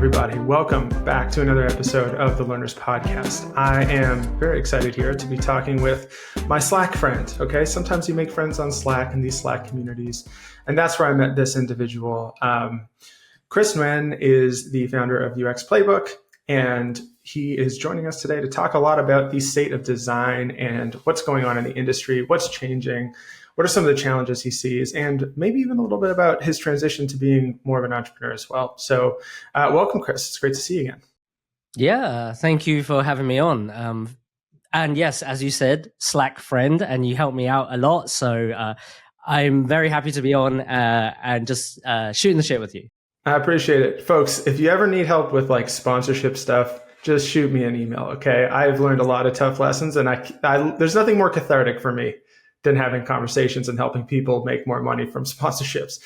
everybody. Welcome back to another episode of the Learners Podcast. I am very excited here to be talking with my Slack friend. Okay, sometimes you make friends on Slack in these Slack communities, and that's where I met this individual. Chris Nguyen is the founder of UX Playbook, and he is joining us today to talk a lot about the state of design and what's going on in the industry, what's changing, what are some of the challenges he sees, and maybe even a little bit about his transition to being more of an entrepreneur as well. So welcome, Chris. It's great to see you again. Yeah, thank you for having me on. And yes, as you said, Slack friend, and you helped me out a lot. So I'm very happy to be on and just shooting the shit with you. I appreciate it. Folks, if you ever need help with like sponsorship stuff, just shoot me an email, okay? I've learned a lot of tough lessons, and there's nothing more cathartic for me than having conversations and helping people make more money from sponsorships.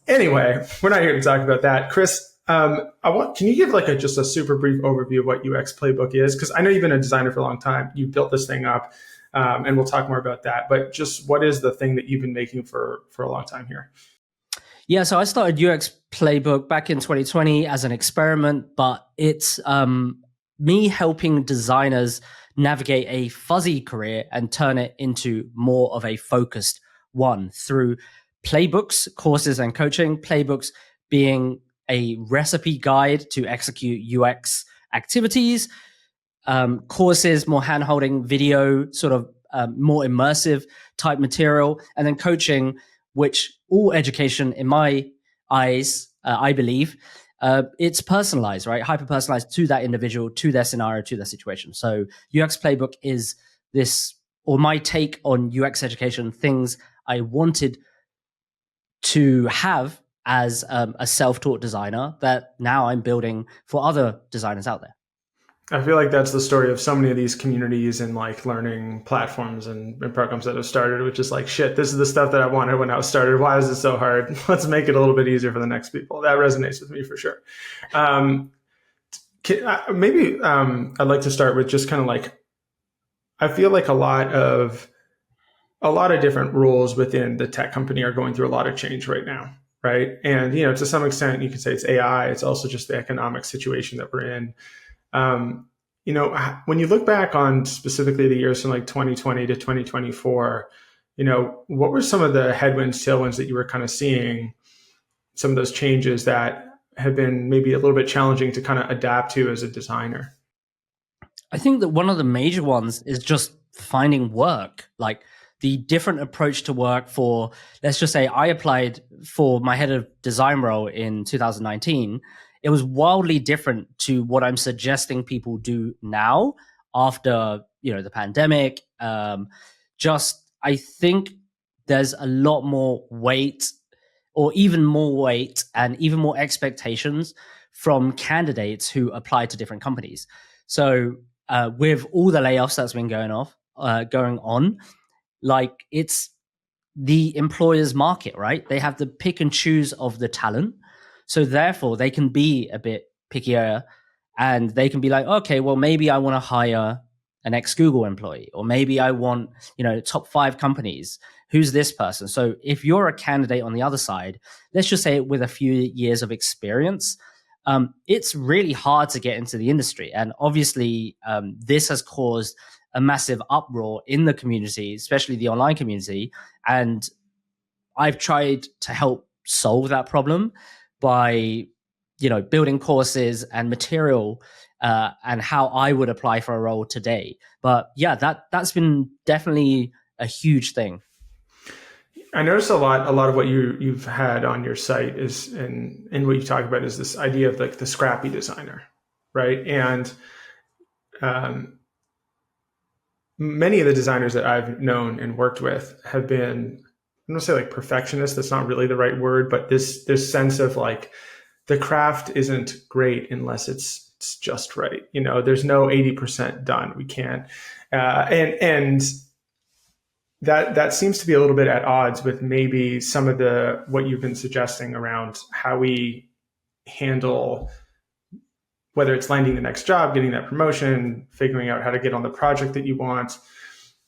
Anyway, we're not here to talk about that. Chris, can you give like just a super brief overview of what UX Playbook is? Because I know you've been a designer for a long time. You built this thing up, and we'll talk more about that. But just what is the thing that you've been making for a long time here? Yeah, so I started UX Playbook back in 2020 as an experiment, but it's me helping designers navigate a fuzzy career and turn it into more of a focused one through playbooks, courses, and coaching. Playbooks being a recipe guide to execute UX activities, courses, more hand-holding video, sort of more immersive type material, and then coaching, which all education in my eyes, I believe, it's personalized, right? Hyper-personalized to that individual, to their scenario, to their situation. So UX Playbook is this, or my take on UX education, things I wanted to have as a self-taught designer that now I'm building for other designers out there. I feel like that's the story of so many of these communities and like learning platforms and programs that have started, which is like, shit, this is the stuff that I wanted when I was started. Why is it so hard? Let's make it a little bit easier for the next people. That resonates with me for sure. I'd like to start with just kind of like, I feel like a lot of different roles within the tech company are going through a lot of change right now. Right. And, to some extent you can say it's AI. It's also just the economic situation that we're in. When you look back on specifically the years from like 2020 to 2024, what were some of the headwinds, tailwinds that you were kind of seeing, some of those changes that have been maybe a little bit challenging to kind of adapt to as a designer? I think that one of the major ones is just finding work, like the different approach to work for, let's just say I applied for my head of design role in 2019. It was wildly different to what I'm suggesting people do now after, the pandemic. I think there's a lot more weight or even more weight and even more expectations from candidates who apply to different companies. So with all the layoffs that's been going on, like it's the employer's market, right? They have the pick and choose of the talent. So therefore, they can be a bit pickier and they can be like, okay, well, maybe I want to hire an ex-Google employee, or maybe I want, top 5 companies. Who's this person? So if you're a candidate on the other side, let's just say with a few years of experience, it's really hard to get into the industry. And obviously, this has caused a massive uproar in the community, especially the online community. And I've tried to help solve that problem by, building courses and material and how I would apply for a role today. But yeah, that's been definitely a huge thing. I noticed a lot of what you've had on your site is, and what you talk about is this idea of like the scrappy designer, right? And many of the designers that I've known and worked with have been, I don't say like perfectionist, that's not really the right word, but this sense of like the craft isn't great unless it's just right. There's no 80% done. We can't. And that seems to be a little bit at odds with maybe some of what you've been suggesting around how we handle, whether it's landing the next job, getting that promotion, figuring out how to get on the project that you want.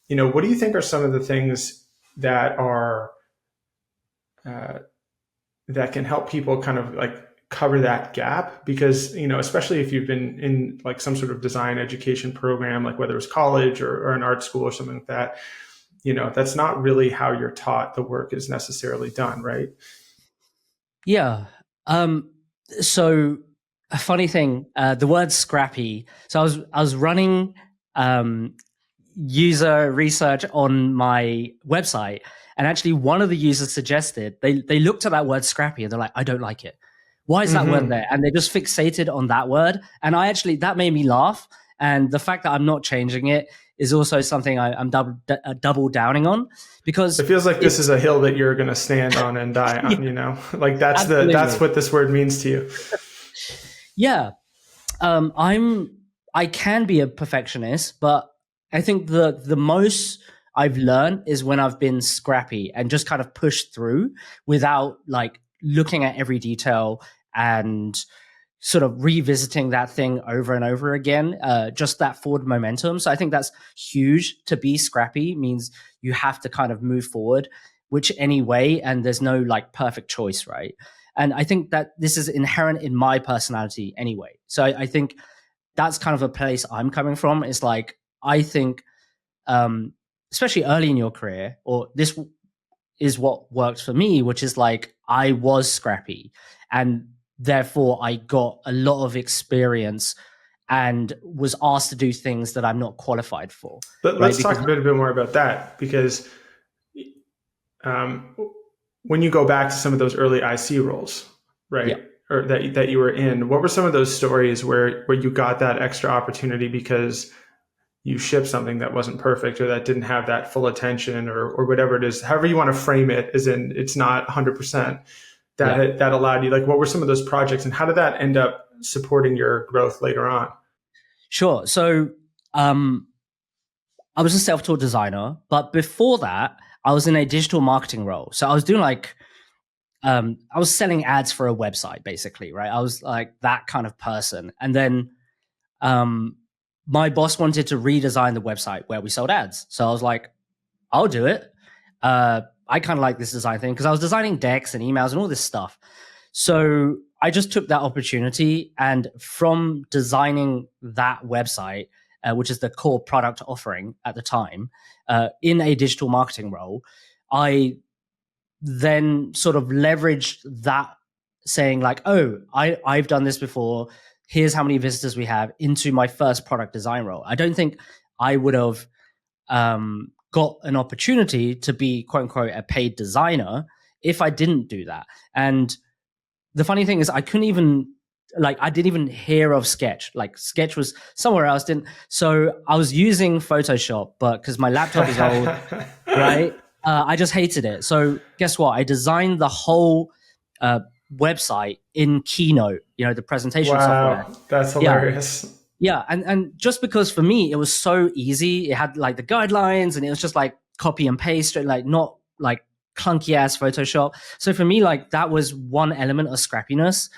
What do you think are some of the things that are that can help people kind of like cover that gap? Because, especially if you've been in like some sort of design education program, like whether it's college or an art school or something like that, that's not really how you're taught the work is necessarily done, right? Yeah. Um, so a funny thing, the word scrappy. So I was running um, user research on my website, and actually one of the users suggested they looked at that word scrappy and they're like, I don't like it. Why is that word Mm-hmm. there? And they just fixated on that word. And that made me laugh. And the fact that I'm not changing it is also something I'm double downing on, It because feels like this is it's a hill that you're going to stand on and die yeah, on, like that's absolutely. what this word means to you. Yeah. I can be a perfectionist, but I think the most I've learned is when I've been scrappy and just kind of pushed through without like looking at every detail and sort of revisiting that thing over and over again, just that forward momentum. So I think that's huge. To be scrappy means you have to kind of move forward, which anyway, and there's no like perfect choice, right? And I think that this is inherent in my personality anyway. So I think that's kind of a place I'm coming from. It's like, I think, um, especially early in your career, or this is what worked for me, which is like I was scrappy and therefore I got a lot of experience and was asked to do things that I'm not qualified for, But right? let's talk Because a bit more about that because um, when you go back to some of those early IC roles, yeah, right, or that you were in, what were some of those stories where you got that extra opportunity because you shipped something that wasn't perfect or that didn't have that full attention or whatever it is, however you want to frame it, as in it's not 100% yeah, that allowed you, like what were some of those projects and how did that end up supporting your growth later on? sure. So um, I was a self-taught designer, but before that, I was in a digital marketing role. So I was doing like I was selling ads for a website, basically, right? I was like that kind of person. And then um, my boss wanted to redesign the website where we sold ads. So I was like, I'll do it. I kind of like this design thing because I was designing decks and emails and all this stuff. So I just took that opportunity, and from designing that website, which is the core product offering at the time, in a digital marketing role, I then sort of leveraged that, saying like, oh, I've done this before, here's how many visitors we have, into my first product design role. I don't think I would have got an opportunity to be quote unquote a paid designer if I didn't do that. And the funny thing is, I couldn't even, like, I didn't even hear of Sketch. Like, Sketch was somewhere else. Didn't So I was using Photoshop, but because my laptop is old, right? I just hated it. So guess what? I designed the whole uh, website in Keynote, the presentation software. Wow, that's Yeah, hilarious. yeah, and just because for me it was so easy, it had like the guidelines, and it was just like copy and paste, like not like clunky ass Photoshop. So for me, like that was one element of scrappiness,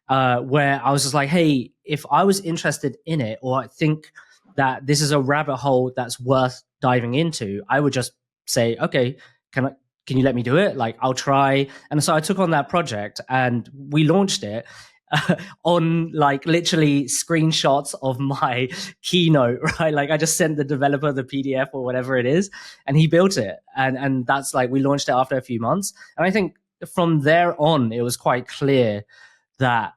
where I was just like, hey, if I was interested in it, or I think that this is a rabbit hole that's worth diving into, I would just say, okay, can I? Can you let me do it? Like, I'll try. And so I took on that project and we launched it on like literally screenshots of my keynote, right? Like I just sent the developer the PDF or whatever it is, and he built it. And that's like, we launched it after a few months. And I think from there on, it was quite clear that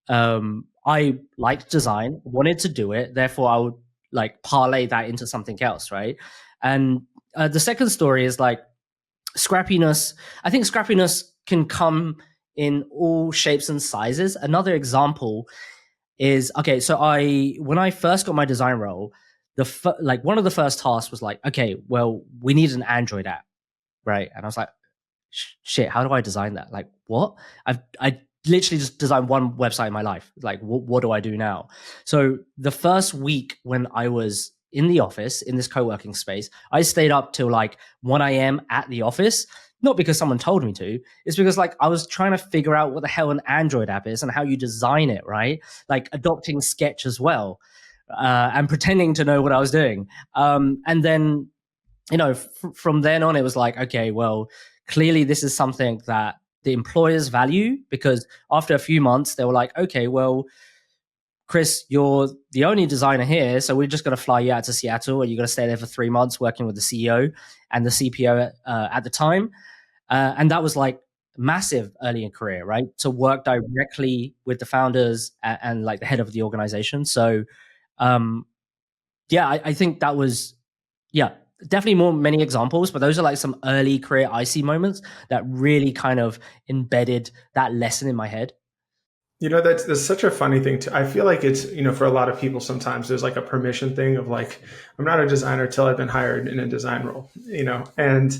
I liked design, wanted to do it. Therefore, I would like parlay that into something else, right? And the second story is like scrappiness. I think scrappiness can come in all shapes and sizes. Another example is, okay, so when I first got my design role, like one of the first tasks was like, okay, well, we need an Android app, right? And I was like, shit, how do I design that? Like, what? I literally just designed one website in my life. Like, what do I do now? So the first week when I was in the office, in this co-working space, I stayed up till like 1 a.m. at the office. Not because someone told me to, it's because like I was trying to figure out what the hell an Android app is and how you design it, right? Like adopting Sketch as well, and pretending to know what I was doing. And then from then on, it was like, okay, well, clearly this is something that the employer's value, because after a few months they were like, okay, well, Chris, you're the only designer here, so we're just going to fly you out to Seattle, and you're going to stay there for 3 months working with the CEO and the CPO at the time. And that was like massive early in career, right? To work directly with the founders and like the head of the organization. So, um, yeah, I think that was, yeah, definitely more many examples, but those are like some early career icy moments that really kind of embedded that lesson in my head. That's such a funny thing. I feel like it's, for a lot of people, sometimes there's like a permission thing of like, I'm not a designer till I've been hired in a design role, and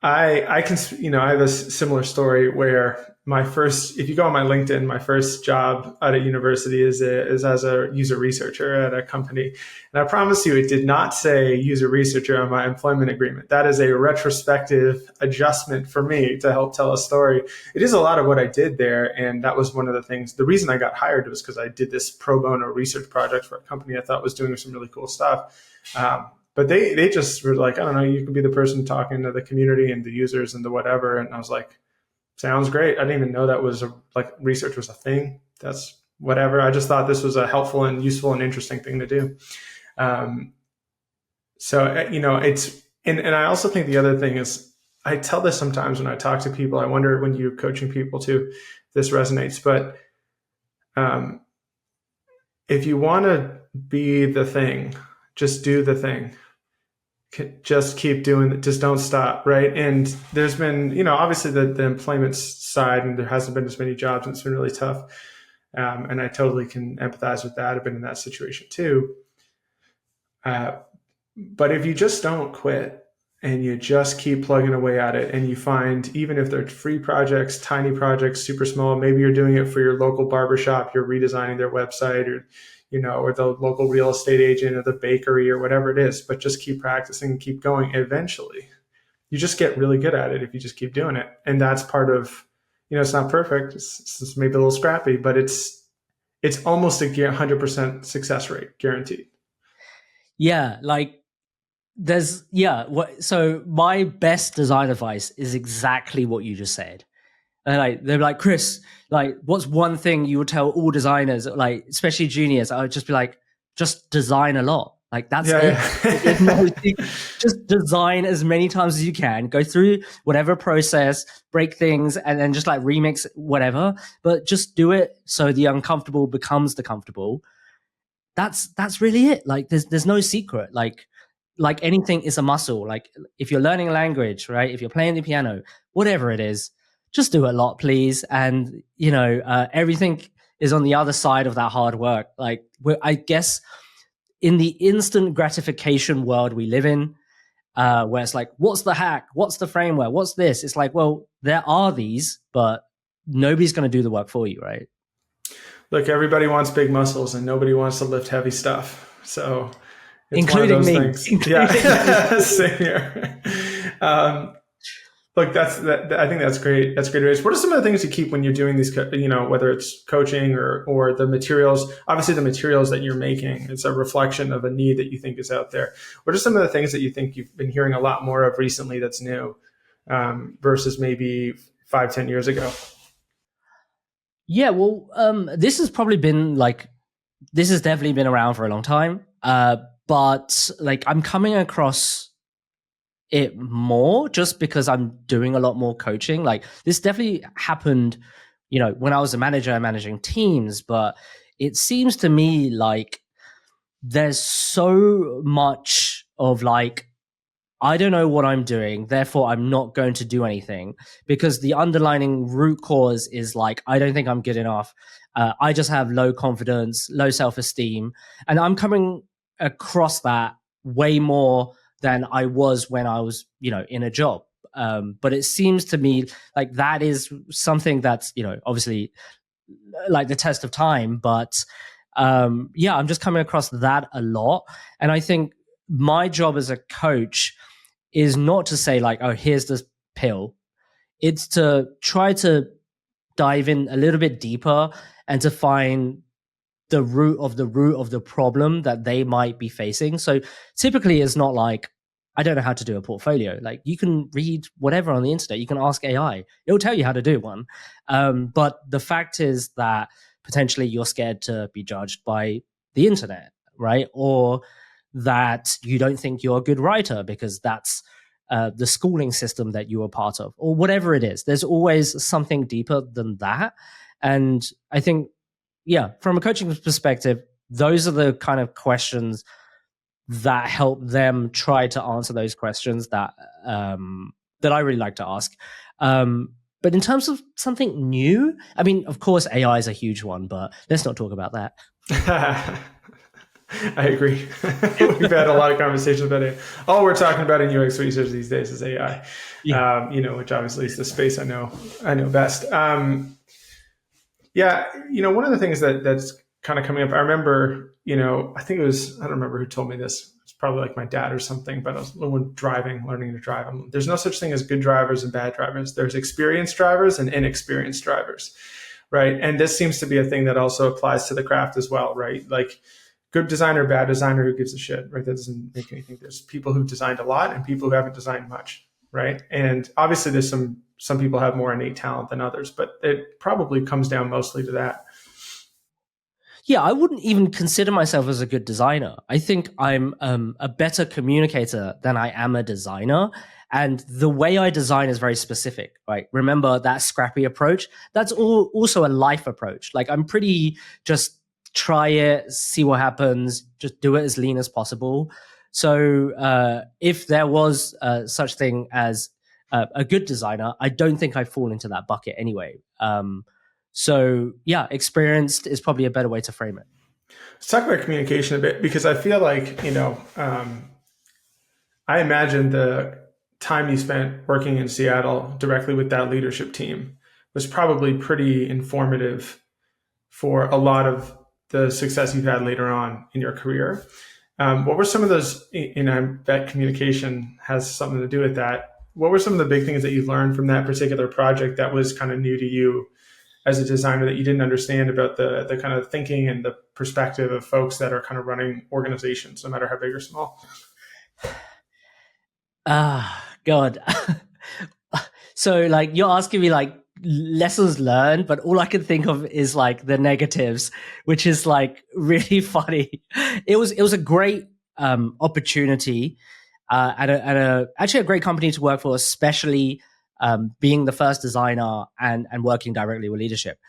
I can, I have a similar story where if you go on my LinkedIn, my first job at a university is as a user researcher at a company. And I promise you, it did not say user researcher on my employment agreement. That is a retrospective adjustment for me to help tell a story. It is a lot of what I did there. And that was one of the things, the reason I got hired was because I did this pro bono research project for a company I thought was doing some really cool stuff. But they just were like, I don't know, you could be the person talking to the community and the users and the whatever. And I was like, sounds great. I didn't even know that was like research was a thing. That's whatever. I just thought this was a helpful and useful and interesting thing to do. Um, it's, and I also think the other thing is, I tell this sometimes when I talk to people. I wonder when you're coaching people too, if this resonates. But um, if you want to be the thing, just do the thing. Just keep doing it. Just don't stop. Right. And there's been, obviously the employment side, and there hasn't been as many jobs, and it's been really tough. And I totally can empathize with that. I've been in that situation too. But if you just don't quit and you just keep plugging away at it, and you find, even if they're free projects, tiny projects, super small, maybe you're doing it for your local barbershop, you're redesigning their website, or the local real estate agent or the bakery or whatever it is, but just keep practicing and keep going. Eventually, you just get really good at it if you just keep doing it. And that's part of, it's not perfect. It's maybe a little scrappy, but it's almost a 100% success rate guaranteed. Yeah, like so my best design advice is exactly what you just said. And they're like, Chris, like, what's one thing you would tell all designers, like especially juniors? I would just be like, just design a lot. Like that's Yeah, it. There's no yeah. just design as many times as you can. Go through whatever process, break things, and then just like remix whatever. But just do it so the uncomfortable becomes the comfortable. That's really it. Like there's no secret. Like anything is a muscle. Like if you're learning a language, right? If you're playing the piano, whatever it is, just do it a lot, please. And everything is on the other side of that hard work. Like I guess in the instant gratification world we live in, where it's like, what's the hack? What's the framework? What's this? It's like, well, there are these, but nobody's going to do the work for you, right? Look, everybody wants big muscles and nobody wants to lift heavy stuff. So it's one of Including those me. things. Including me. Yeah. Same here. Um, Look, I think that's great. That's great advice. What are some of the things you keep when you're doing these, whether it's coaching or the materials? Obviously, the materials that you're making, it's a reflection of a need that you think is out there. What are some of the things that you think you've been hearing a lot more of recently that's new, versus maybe 5, 10 years ago? Yeah, well, this has probably been like, this has definitely been around for a long time. But like I'm coming across it more just because I'm doing a lot more coaching. Like this definitely happened, when I was a manager managing teams, but it seems to me like there's so much of like, I don't know what I'm doing, therefore I'm not going to do anything, because the underlining root cause is like, I don't think I'm good enough. I just have low confidence, low self-esteem. And I'm coming across that way more than I was when I was, in a job. But it seems to me like that is something that's, obviously like the test of time. But yeah, I'm just coming across that a lot. And I think my job as a coach is not to say like, oh, here's this pill. It's to try to dive in a little bit deeper and to find the root of the problem that they might be facing. So typically it's not like I don't know how to do a portfolio. Like, you can read whatever on the internet. You can ask AI. It'll tell you how to do one. But the fact is that potentially you're scared to be judged by the internet, right? Or that you don't think you're a good writer because that's the schooling system that you were part of, or whatever it is. There's always something deeper than that. And I think, yeah, from a coaching perspective, those are the kind of questions that help them try to answer those questions that I really like to ask. But in terms of something new, I mean, of course, AI is a huge one, but let's not talk about that. I agree. We've had a lot of conversations about it. All we're talking about in UX research these days is AI. Yeah. Which obviously is the space I know best. Yeah, one of the things that's kind of coming up. I remember, I think it was, I don't remember who told me this. It's probably like my dad or something. But I was when learning to drive. There's no such thing as good drivers and bad drivers. There's experienced drivers and inexperienced drivers, right? And this seems to be a thing that also applies to the craft as well, right? Like, good designer, bad designer, who gives a shit, right? That doesn't make anything. There's people who've designed a lot and people who haven't designed much, right? And obviously there's some people have more innate talent than others, but it probably comes down mostly to that. Yeah, I wouldn't even consider myself as a good designer. I think I'm a better communicator than I am a designer. And the way I design is very specific, right? Remember that scrappy approach? That's also a life approach. Like, I'm pretty just try it, see what happens, just do it as lean as possible. So if there was such thing as a good designer, I don't think I fall into that bucket anyway. So yeah, experienced is probably a better way to frame it. Let's talk about communication a bit, because I feel like, I imagine the time you spent working in Seattle directly with that leadership team was probably pretty informative for a lot of the success you've had later on in your career. What were some of those, that communication has something to do with that. What were some of the big things that you learned from that particular project that was kind of new to you as a designer, that you didn't understand about the kind of thinking and the perspective of folks that are kind of running organizations, no matter how big or small? God. So like, you're asking me like lessons learned, but all I can think of is like the negatives, which is like really funny. It was a great opportunity, and actually a great company to work for, especially being the first designer and working directly with leadership.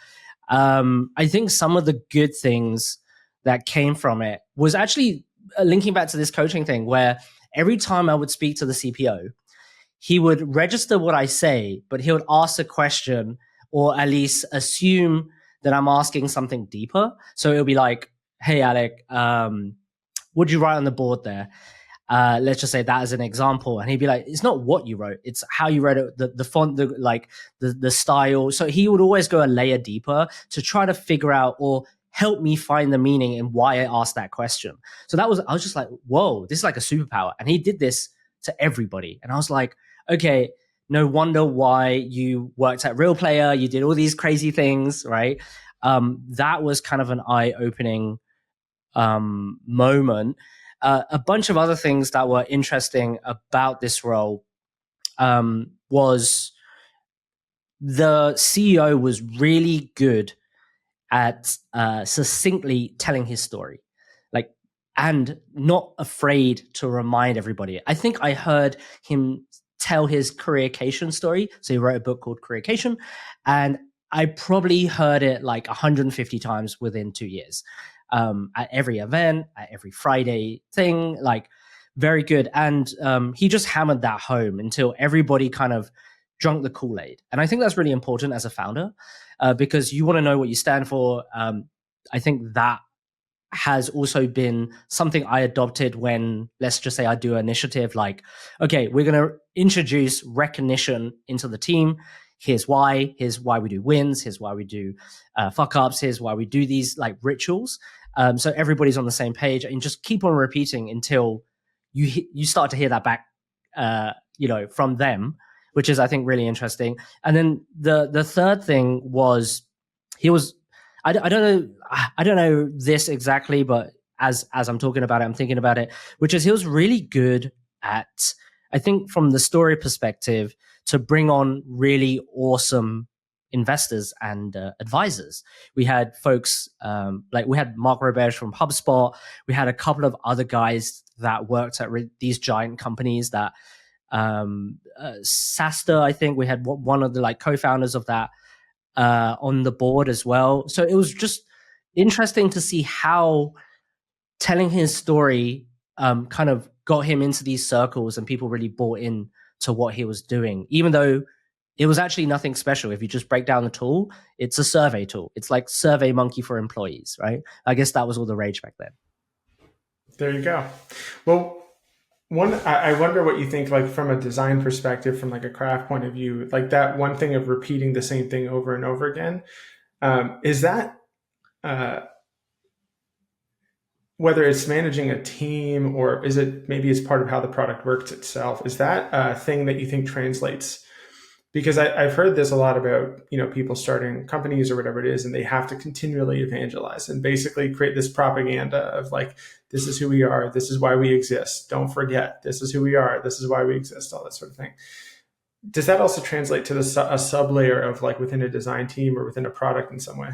I think some of the good things that came from it was actually linking back to this coaching thing, where every time I would speak to the CPO, he would register what I say, but he would ask a question, or at least assume that I'm asking something deeper. So it'll be like, "Hey, Alec, what'd you write on the board there?" Let's just say that as an example, and he'd be like, "It's not what you wrote; it's how you wrote it, the font, the style." So he would always go a layer deeper to try to figure out or help me find the meaning in why I asked that question. So I was just like, "Whoa, this is like a superpower!" And he did this to everybody, and I was like, "Okay, no wonder why you worked at Real Player. You did all these crazy things, right?" That was kind of an eye-opening moment. A bunch of other things that were interesting about this role was the CEO was really good at succinctly telling his story, like, and not afraid to remind everybody. I think I heard him tell his careercation story. So he wrote a book called Careercation, and I probably heard it like 150 times within 2 years, at every event, at every Friday thing, like, very good. And he just hammered that home until everybody kind of drunk the Kool-Aid. And I think that's really important as a founder, because you want to know what you stand for. I think that has also been something I adopted when, let's just say, I do an initiative like, okay, we're going to introduce recognition into the team. Here's why. Here's why we do wins. Here's why we do fuck ups. Here's why we do these like rituals. So everybody's on the same page, and just keep on repeating until you start to hear that back, from them, which is, I think, really interesting. And then the third thing was, he was, I don't know this exactly, but as I'm talking about it, I'm thinking about it, which is he was really good at, I think from the story perspective, to bring on really awesome investors and advisors. We had folks like we had Mark Roberge from HubSpot. We had a couple of other guys that worked at these giant companies that Sasta, I think we had one of the like co-founders of that on the board as well. So it was just interesting to see how telling his story kind of got him into these circles and people really bought in to what he was doing, even though it was actually nothing special. If you just break down the tool, it's a survey tool. It's like Survey Monkey for employees, right? I guess that was all the rage back then. There you go. Well, I wonder what you think, like from a design perspective, from like a craft point of view, like that one thing of repeating the same thing over and over again. Is that uh, whether it's managing a team or is it maybe as part of how the product works itself? Is that a thing that you think translates? Because I've heard this a lot about, people starting companies or whatever it is, and they have to continually evangelize and basically create this propaganda of like, this is who we are, this is why we exist, don't forget, this is who we are, this is why we exist, all that sort of thing. Does that also translate to a sub layer of like within a design team or within a product in some way?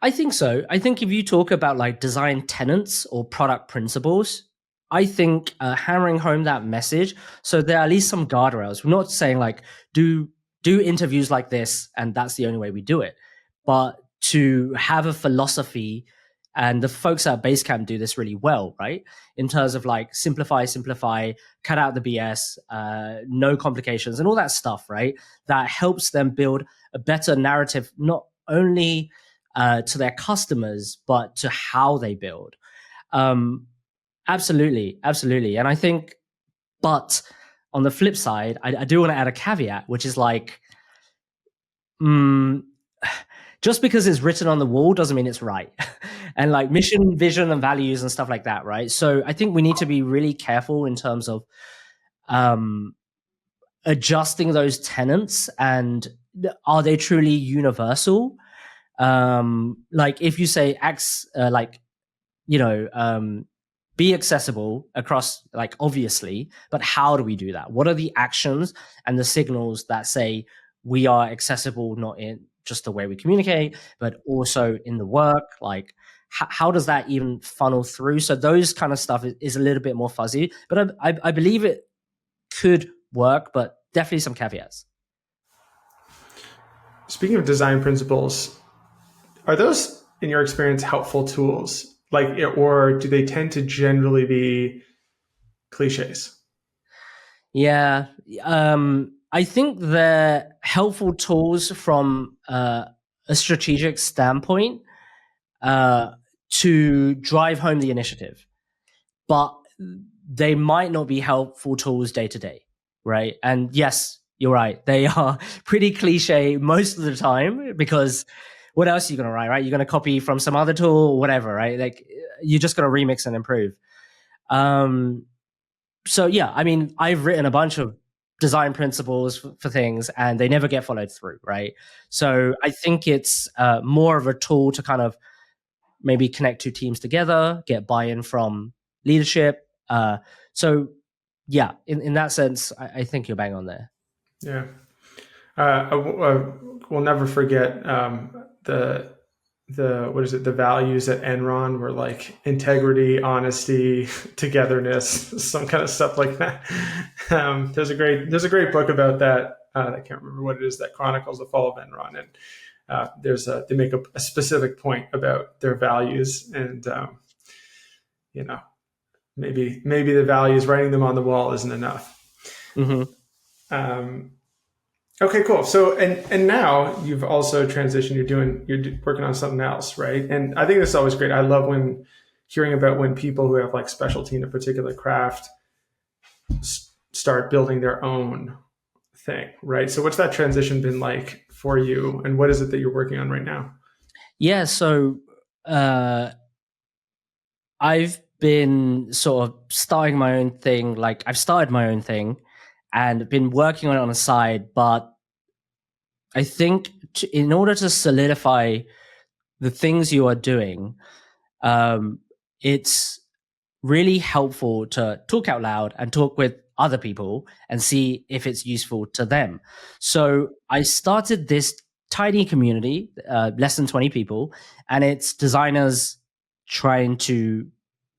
I think so. I think if you talk about like design tenets or product principles, I think hammering home that message. So there are at least some guardrails. We're not saying like do interviews like this and that's the only way we do it, but to have a philosophy. And the folks at Basecamp do this really well, right? In terms of like simplify, cut out the BS, no complications, and all that stuff, right? That helps them build a better narrative, not only to their customers, but to how they build. Um, absolutely, absolutely. And I think, but on the flip side, I do want to add a caveat, which is like, mm, just because it's written on the wall doesn't mean it's right. And like mission, vision, and values and stuff like that, right? So I think we need to be really careful in terms of um, adjusting those tenets and are they truly universal? Like if you say X, like you know, be accessible across, like obviously, but how do we do that? What are the actions and the signals that say we are accessible, not in just the way we communicate, but also in the work? Like, how does that even funnel through? So those kind of stuff is a little bit more fuzzy, but I believe it could work, but definitely some caveats. Speaking of design principles, are those, in your experience, helpful tools? Like, or do they tend to generally be cliches? Yeah. I think they're helpful tools from a strategic standpoint uh, to drive home the initiative, but they might not be helpful tools day to day, right? And yes, you're right. They are pretty cliche most of the time because what else are you going to write, right? You're going to copy from some other tool or whatever, right? Like you're just going to remix and improve. Um, so yeah, I mean, I've written a bunch of design principles for things and they never get followed through, right? So I think it's more of a tool to kind of maybe connect two teams together, get buy-in from leadership. So yeah, in that sense, I think you're bang on there. Yeah. We'll never forget the what is it? The values at Enron were like integrity, honesty, togetherness, some kind of stuff like that. There's a great book about that. I can't remember what it is that chronicles the fall of Enron, and they make a specific point about their values, and you know maybe the values writing them on the wall isn't enough. Mm-hmm. Um, Okay, cool. So, and now you've also transitioned. You're working on something else, right? And I think this is always great. I love when hearing about when people who have like specialty in a particular craft start building their own thing, right? So, what's that transition been like for you, and what is it that you're working on right now? Yeah, so uh, I've been sort of starting my own thing. Like I've started my own thing and been working on it on the side, but I think in order to solidify the things you are doing, um, it's really helpful to talk out loud and talk with other people and see if it's useful to them. So I started this tiny community, less than 20 people, and it's designers trying to,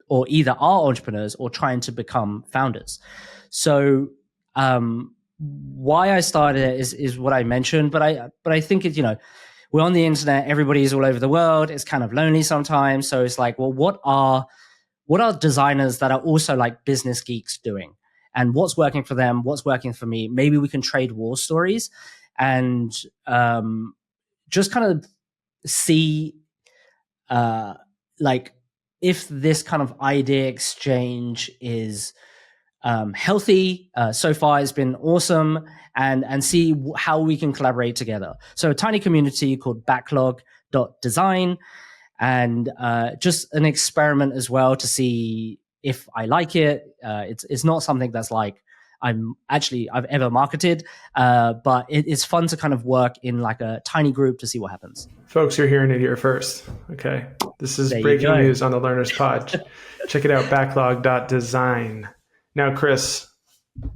or either are entrepreneurs or trying to become founders. So why I started it is what I mentioned, but I think it, we're on the internet, everybody's all over the world. It's kind of lonely sometimes. So it's like, well, what are designers that are also like business geeks doing? And what's working for them? What's working for me? Maybe we can trade war stories and just kind of see like if this kind of idea exchange is healthy. So far, it's been awesome, and see how we can collaborate together. So a tiny community called backlog.design, and just an experiment as well to see if I like it. It's not something that's like I've ever marketed, but it's fun to kind of work in like a tiny group to see what happens. Folks, you're hearing it here first. Okay. This is There you breaking go. news on the Learner's Pod. Check it out, backlog.design. Now, Chris,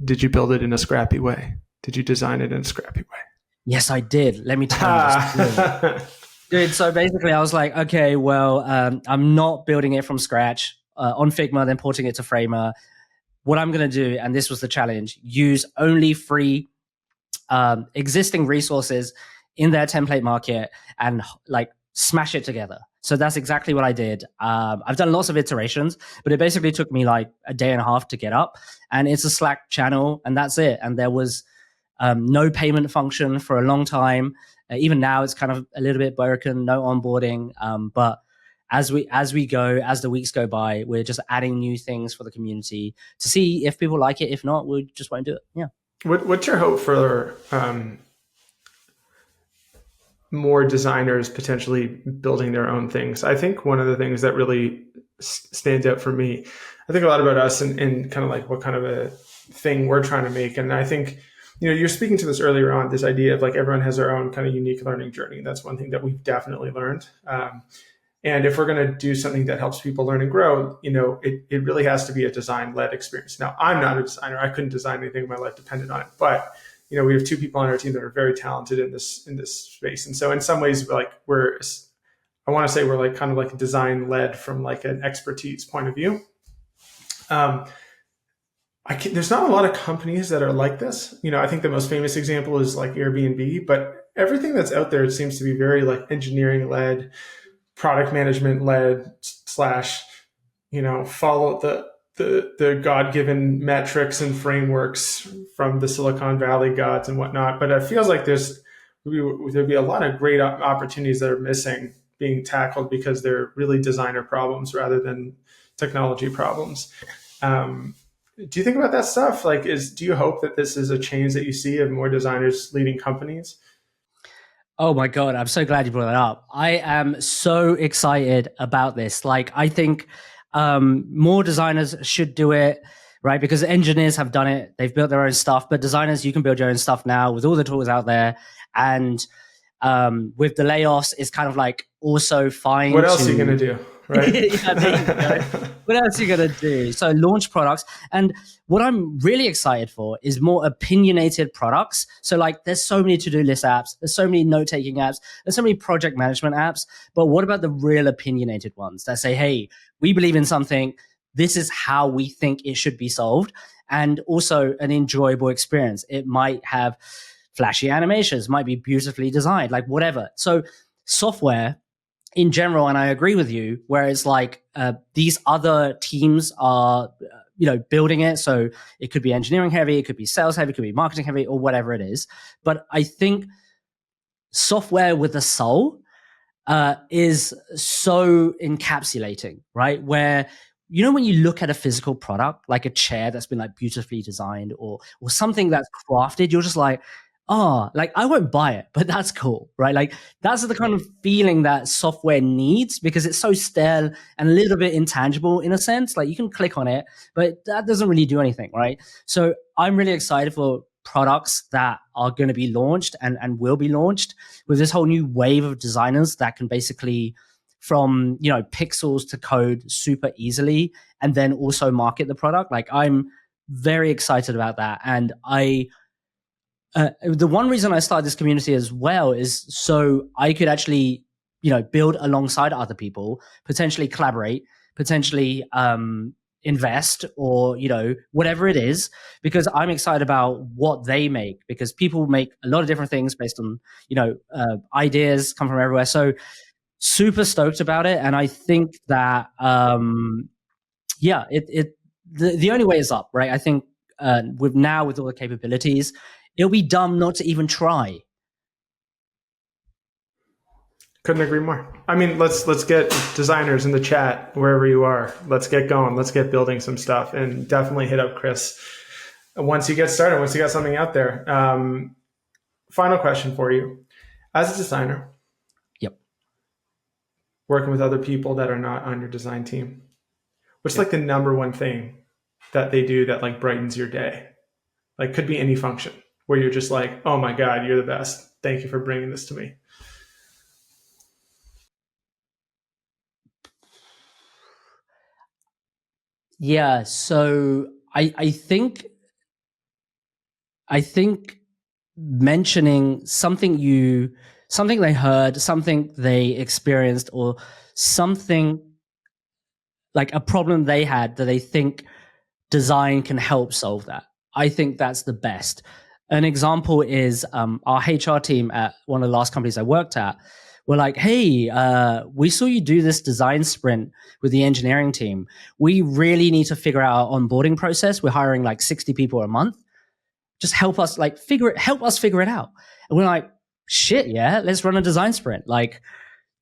did you build it in a scrappy way? Did you design it in a scrappy way? Yes, I did. Let me tell you this. Dude, so basically I was like, okay, well, I'm not building it from scratch on Figma, then porting it to Framer. What I'm going to do, and this was the challenge, use only free existing resources in their template market and like smash it together. So that's exactly what I did. I've done lots of iterations, but it basically took me like a day and a half to get up. And it's a Slack channel, and that's it. And there was no payment function for a long time. Even now, it's kind of a little bit broken. No onboarding, but as the weeks go by, we're just adding new things for the community to see if people like it. If not, we just won't do it. Yeah. What's your hope for more designers potentially building their own things? I think one of the things that really stands out for me, I think a lot about us and kind of like what kind of a thing we're trying to make. And I think, you're speaking to this earlier on, this idea of like everyone has their own kind of unique learning journey. That's one thing that we've definitely learned. And if we're going to do something that helps people learn and grow, it really has to be a design-led experience. Now, I'm not a designer. I couldn't design anything. My life depended on it. But, we have two people on our team that are very talented in this space. And so in some ways, I want to say we're like kind of like design-led from like an expertise point of view. There's not a lot of companies that are like this. I think the most famous example is like Airbnb, but everything that's out there, it seems to be very like engineering-led, product management led / follow the God-given metrics and frameworks from the Silicon Valley gods and whatnot. But it feels like there'd be a lot of great opportunities that are missing being tackled because they're really designer problems rather than technology problems. Do you think about that stuff? Like, do you hope that this is a change that you see of more designers leading companies? Oh my God, I'm so glad you brought that up. I am so excited about this. Like, I think more designers should do it, right? Because engineers have done it. They've built their own stuff, but designers, you can build your own stuff now with all the tools out there. And with the layoffs, it's kind of like also fine. What else are you going to do? Right. Yeah, there you go. What else are you going to do? So launch products. And what I'm really excited for is more opinionated products. So like there's so many to-do list apps. There's so many note-taking apps. There's so many project management apps. But what about the real opinionated ones that say, hey, we believe in something. This is how we think it should be solved. And also an enjoyable experience. It might have flashy animations, might be beautifully designed, like whatever. So software in general, and I agree with you, where it's like these other teams are, building it. So it could be engineering heavy, it could be sales heavy, it could be marketing heavy, or whatever it is. But I think software with a soul is so encapsulating, right? Where when you look at a physical product, like a chair that's been like beautifully designed or something that's crafted, you're just like, like I won't buy it, but that's cool, right? Like that's the kind of feeling that software needs because it's so stale and a little bit intangible in a sense. Like you can click on it, but that doesn't really do anything, right? So I'm really excited for products that are going to be launched and will be launched with this whole new wave of designers that can basically from, pixels to code super easily, and then also market the product. Like, I'm very excited about that. And the one reason I started this community as well is so I could actually, build alongside other people, potentially collaborate, potentially invest, or whatever it is, because I'm excited about what they make, because people make a lot of different things based on ideas come from everywhere. So super stoked about it, and I think that the only way is up, right? I think with all the capabilities, it'll be dumb not to even try. Couldn't agree more. I mean, let's get designers in the chat wherever you are. Let's get going. Let's get building some stuff, and definitely hit up Chris once you get started. Once you got something out there. Final question for you: as a designer, Yep. working with other people that are not on your design team, what's like the number one thing that they do that like brightens your day? Like, could be any function where you're just like, oh my God, you're the best. Thank you for bringing this to me. Yeah. So I think mentioning something they heard, something they experienced, or something like a problem they had that they think design can help solve that. I think that's the best. An example is our HR team at one of the last companies I worked at were like, hey, we saw you do this design sprint with the engineering team. We really need to figure out our onboarding process. We're hiring like 60 people a month. Just help us figure it out. And we're like, shit, yeah, let's run a design sprint. Like,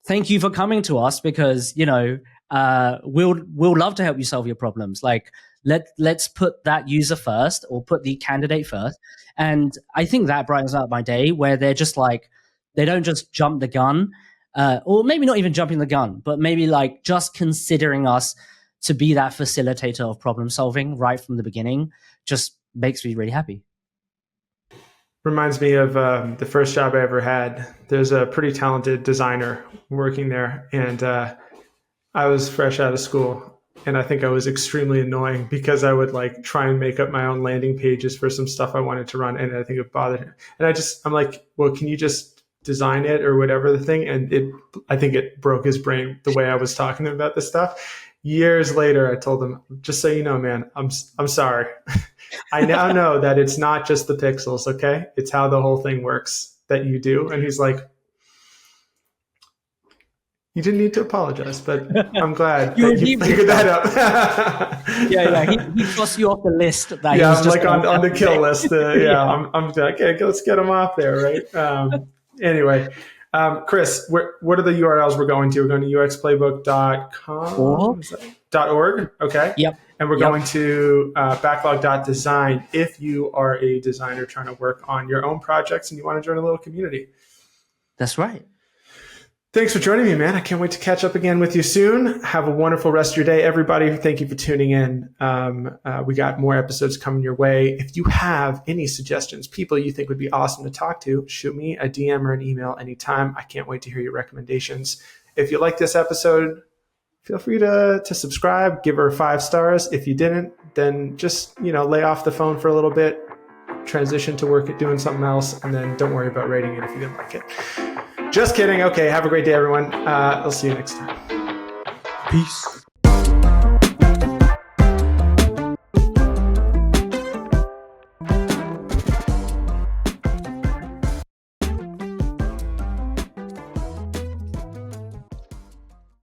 thank you for coming to us, because we'll love to help you solve your problems. Like, let's put that user first, or put the candidate first. And I think that brightens up my day, where they're just like, they don't just jump the gun, or maybe not even jumping the gun, but maybe like just considering us to be that facilitator of problem solving right from the beginning just makes me really happy. Reminds me of the first job I ever had. There's a pretty talented designer working there, and I was fresh out of school, and I think I was extremely annoying because I would like try and make up my own landing pages for some stuff I wanted to run, and I think it bothered him. And I'm like, well, can you just design it or whatever the thing? And I think it broke his brain the way I was talking to him about this stuff. Years later, I told him, just so you know, man, I'm sorry. I now know that it's not just the pixels, okay? It's how the whole thing works that you do. And he's like, you didn't need to apologize, but I'm glad that you figured that out. yeah. He crossed you off the list. That yeah, I'm like on the kill list. Yeah. I'm like, okay, let's get him off there, right? Anyway, Chris, what are the URLs we're going to? We're going to uxplaybook.com? .org? Okay. Yep. And we're going to backlog.design if you are a designer trying to work on your own projects and you want to join a little community. That's right. Thanks for joining me, man. I can't wait to catch up again with you soon. Have a wonderful rest of your day, everybody. Thank you for tuning in. We got more episodes coming your way. If you have any suggestions, people you think would be awesome to talk to, shoot me a DM or an email anytime. I can't wait to hear your recommendations. If you like this episode, feel free to subscribe, give her 5 stars. If you didn't, then just, lay off the phone for a little bit, transition to work at doing something else, and then don't worry about rating it if you didn't like it. Just kidding. Okay, have a great day, everyone. I'll see you next time. Peace.